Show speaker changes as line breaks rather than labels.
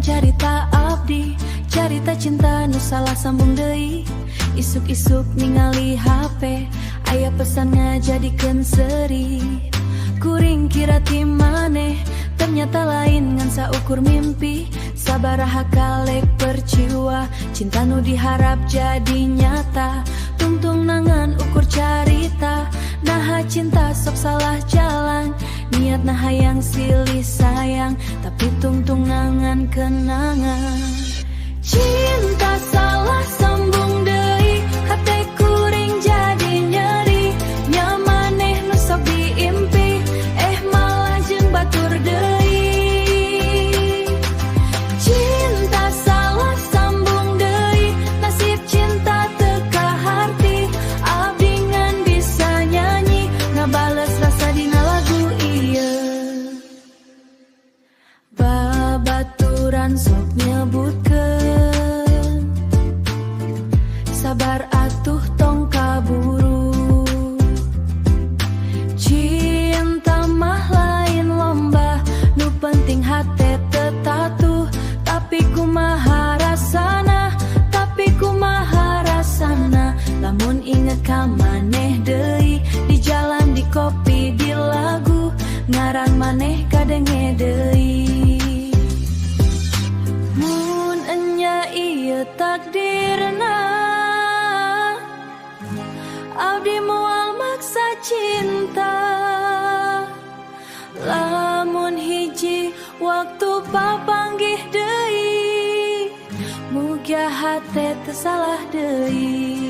carita abdi, carita cinta nu salah sambung deui. Isuk-isuk ningali HP, aya pesan ngajadikeun seri. Kuring kira ti maneh, ternyata lain ngan saukur mimpi. Sabaraha kalek perciwa, cinta nu diharap jadi nyata. Tungtung nangan ukur carita, naha cinta sok salah jalan. Niat nah hayang silih sayang, tapi tungtung nangan kenangan. Cinta salah sambung deui, hate kuring jadi nyeri. Nyamaneh nu sok diimpi, malah jeung batur deui. Cinta salah sambung deui, nasib cinta teu kaharti. Abdi ngan bisa nyanyi, ngabales rasa dina lagu ieu. Babaturan sok nyebutkeun, sabar atuh tong kaburu. Cinta mah lain lomba, nu penting hate tetatuh. Tapi kumaha rasana, tapi kumaha rasana. Lamun inget ka maneh deui, di jalan, di kopi, di lagu, ngaran maneh kadenge deui. Mun enya ieu takdirna, abdi moal maksa cinta. Lamun hiji waktu papanggih deui, mugia hate teu salah deui.